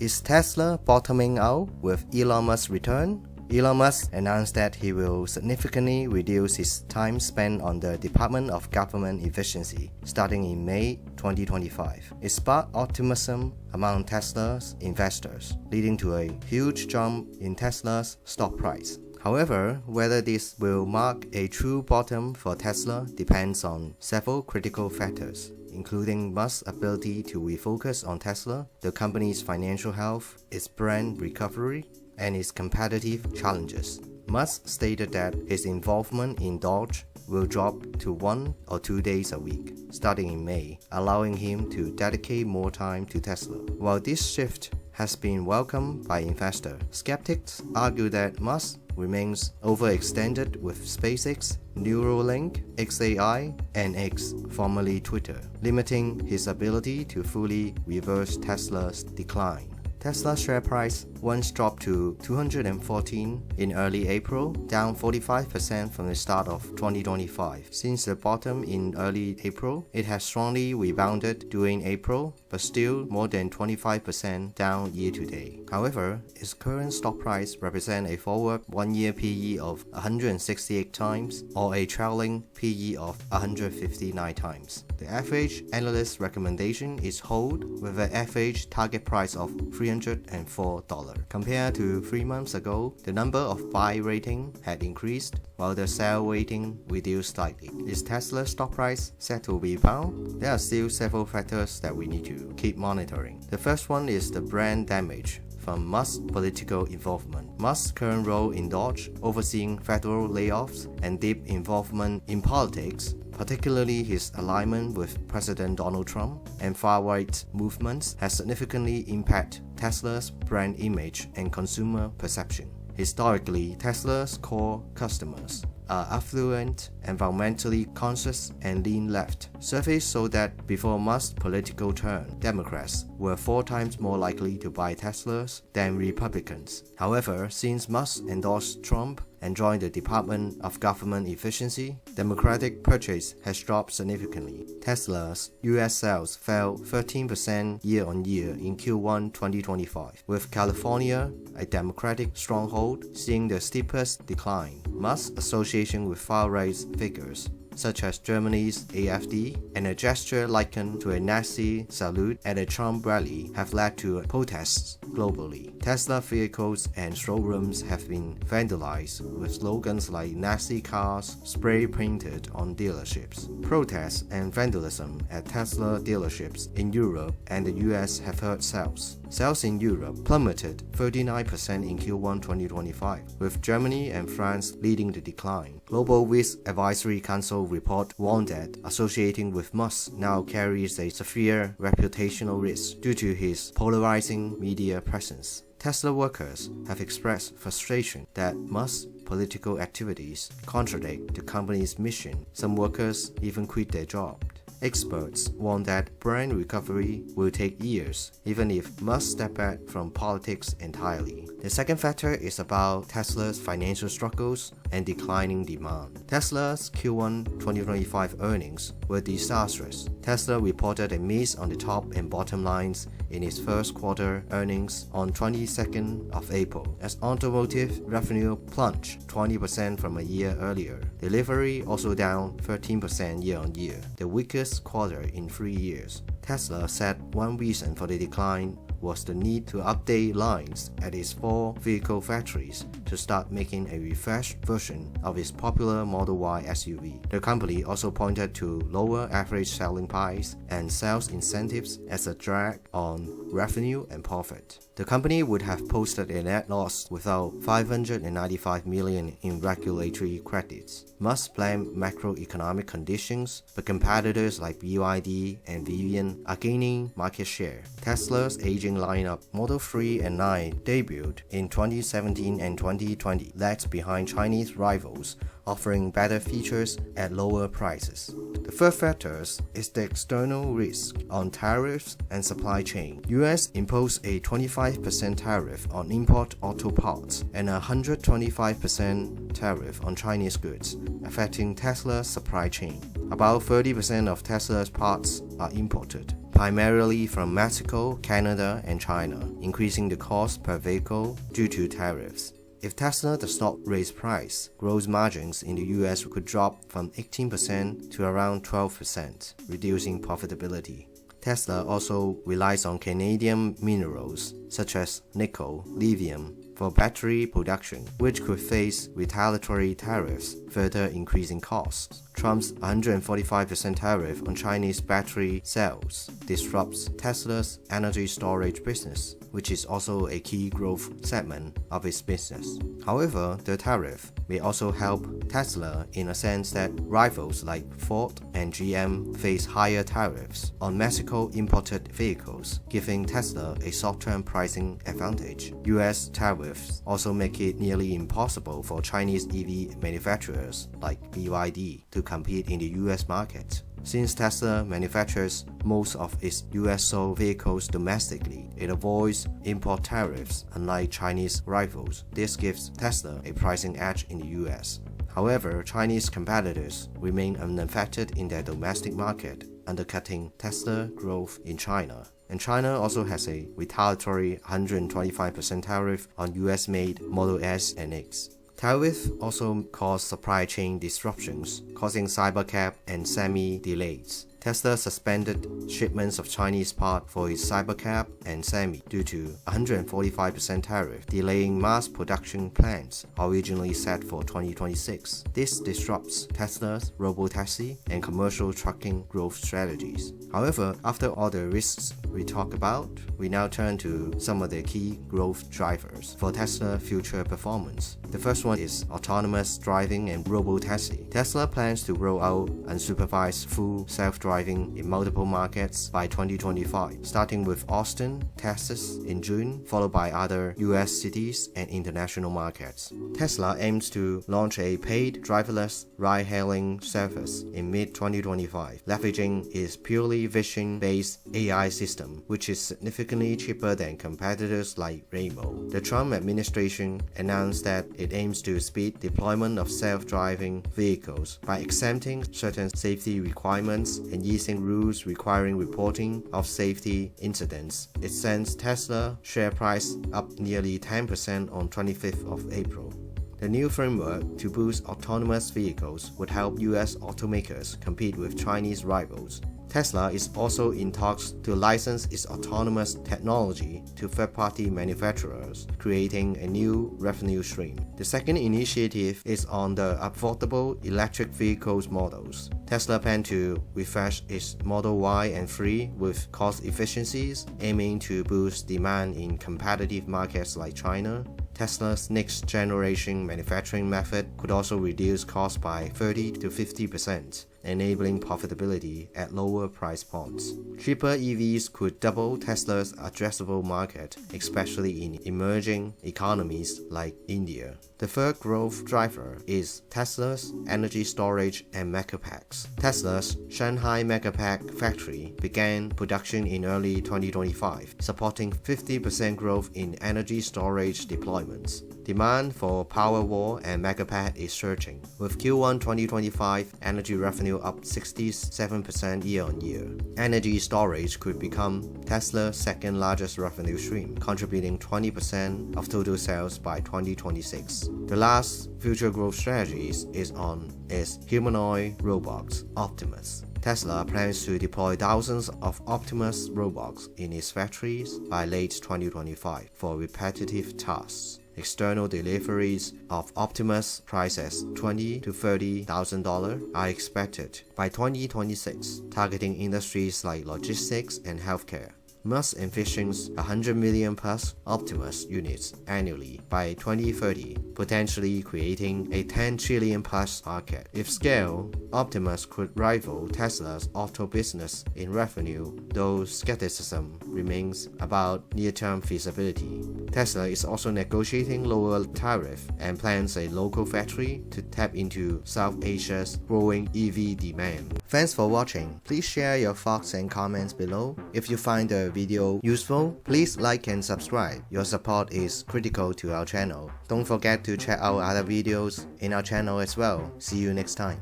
Is Tesla bottoming out with Elon Musk's return? Elon Musk announced that he will significantly reduce his time spent on the Department of Government Efficiency starting in May 2025. It sparked optimism among Tesla's investors, leading to a huge jump in Tesla's stock price. However, whether this will mark a true bottom for Tesla depends on several critical factors, including Musk's ability to refocus on Tesla, the company's financial health, its brand recovery, and its competitive challenges. Musk stated that his involvement in DOGE will drop to 1 or 2 days a week, starting in May, allowing him to dedicate more time to Tesla. While this shift has been welcomed by investors, skeptics argue that Musk remains overextended with SpaceX, Neuralink, XAI, and X, formerly Twitter, limiting his ability to fully reverse Tesla's decline. Tesla's share price once dropped to $214 in early April, down 45% from the start of 2025. Since the bottom in early April, it has strongly rebounded during April, but still more than 25% down year-to-date. However, its current stock price represents a forward one-year PE of 168 times or a trailing PE of 159 times. The average analyst recommendation is hold with an average target price of $304. Compared to 3 months ago, the number of buy rating had increased, while the sell rating reduced slightly. Is Tesla's stock price set to rebound? There are still several factors that we need to keep monitoring. The first one is the brand damage from Musk's political involvement. Musk's current role in DOGE, overseeing federal layoffs and deep involvement in politics, particularly his alignment with President Donald Trump and far-right movements, has significantly impacted Tesla's brand image and consumer perception. Historically, Tesla's core customers are affluent, environmentally conscious, and lean left. Surveys show that before Musk's political turn, Democrats were 4 times more likely to buy Teslas than Republicans. However, since Musk endorsed Trump and joined the Department of Government Efficiency, Democratic purchase has dropped significantly. Tesla's US sales fell 13% year-on-year in Q1 2025, with California, a Democratic stronghold, seeing the steepest decline. Musk's association with far-right figures such as Germany's AfD and a gesture likened to a Nazi salute at a Trump rally have led to protests globally. Tesla vehicles and showrooms have been vandalized with slogans like Nazi cars spray painted on dealerships. Protests and vandalism at Tesla dealerships in Europe and the US have hurt sales. Sales in Europe plummeted 39% in Q1 2025, with Germany and France leading the decline. Global Risk Advisory Council report warned that associating with Musk now carries a severe reputational risk due to his polarizing media presence. Tesla workers have expressed frustration that Musk's political activities contradict the company's mission. Some workers even quit their jobs. Experts warn that brand recovery will take years, even if Musk step back from politics entirely. The second factor is about Tesla's financial struggles and declining demand. Tesla's Q1 2025 earnings were disastrous. Tesla reported a miss on the top and bottom lines in its first quarter earnings on 22nd of April, as automotive revenue plunged 20% from a year earlier. Delivery also down 13% year-on-year, the weakest quarter in 3 years. Tesla said one reason for the decline was the need to update lines at its 4 vehicle factories to start making a refreshed version of its popular Model Y SUV. The company also pointed to lower average selling price and sales incentives as a drag on revenue and profit. The company would have posted a net loss without $595 million in regulatory credits. Musk blamed macroeconomic conditions, but competitors like BYD and Rivian are gaining market share. Tesla's aging lineup, Model 3 and 9, debuted in 2017 and 2020, lagged behind Chinese rivals, offering better features at lower prices. The third factor is the external risk on tariffs and supply chain. US imposed a 25% tariff on import auto parts and a 125% tariff on Chinese goods, affecting Tesla's supply chain. About 30% of Tesla's parts are imported, primarily from Mexico, Canada, and China, increasing the cost per vehicle due to tariffs. If Tesla does not raise price, gross margins in the US could drop from 18% to around 12%, reducing profitability. Tesla also relies on Canadian minerals such as nickel, lithium, for battery production, which could face retaliatory tariffs, further increasing costs. Trump's 145% tariff on Chinese battery cells disrupts Tesla's energy storage business, which is also a key growth segment of its business. However, the tariff may also help Tesla in a sense that rivals like Ford and GM face higher tariffs on Mexico imported vehicles, giving Tesla a short-term pricing advantage. US tariffs also make it nearly impossible for Chinese EV manufacturers like BYD to compete in the US market. Since Tesla manufactures most of its US sold vehicles domestically, it avoids import tariffs unlike Chinese rivals. This gives Tesla a pricing edge in the US. However, Chinese competitors remain unaffected in their domestic market, undercutting Tesla growth in China. And China also has a retaliatory 125% tariff on US-made Model S and X. Tariffs also cause supply chain disruptions, causing Cybercab and Semi delays. Tesla suspended shipments of Chinese parts for its Cybercab and Semi due to 145% tariff, delaying mass production plans originally set for 2026. This disrupts Tesla's robotaxi and commercial trucking growth strategies. However, after all the risks we talk about, we now turn to some of the key growth drivers for Tesla's future performance. The first one is autonomous driving and robotaxi. Tesla plans to roll out unsupervised full self-driving in multiple markets by 2025, starting with Austin, Texas in June, followed by other US cities and international markets. Tesla aims to launch a paid driverless ride-hailing service in mid-2025, leveraging its purely vision-based AI system, which is significantly cheaper than competitors like Waymo. The Trump administration announced that it aims to speed deployment of self-driving vehicles by exempting certain safety requirements and easing rules requiring reporting of safety incidents. It sends Tesla share price up nearly 10% on 25th of April. The new framework to boost autonomous vehicles would help US automakers compete with Chinese rivals. Tesla is also in talks to license its autonomous technology to third-party manufacturers, creating a new revenue stream. The second initiative is on the affordable electric vehicles models. Tesla plans to refresh its Model Y and 3 with cost efficiencies, aiming to boost demand in competitive markets like China. Tesla's next-generation manufacturing method could also reduce costs by 30 to 50%, enabling profitability at lower price points. Cheaper EVs could double Tesla's addressable market, especially in emerging economies like India. The third growth driver is Tesla's energy storage and megapacks. Tesla's Shanghai Megapack factory began production in early 2025, supporting 50% growth in energy storage deployments. Demand for Powerwall and Megapack is surging, with Q1 2025 energy revenue up 67% year-on-year. Energy storage could become Tesla's second largest revenue stream, contributing 20% of total sales by 2026. The last future growth strategies is on its humanoid robots, Optimus. Tesla plans to deploy thousands of Optimus robots in its factories by late 2025 for repetitive tasks. External deliveries of Optimus priced at $20,000 to $30,000 are expected by 2026, targeting industries like logistics and healthcare. Musk envisions 100 million plus Optimus units annually by 2030, potentially creating a 10 trillion plus market. If scaled, Optimus could rival Tesla's auto business in revenue, though skepticism remains about near-term feasibility. Tesla is also negotiating lower tariff and plans a local factory to tap into South Asia's growing EV demand. Thanks for watching. Please share your thoughts and comments below. If you find the video useful, please like and subscribe. Your support is critical to our channel. Don't forget to check out other videos in our channel as well. See you next time.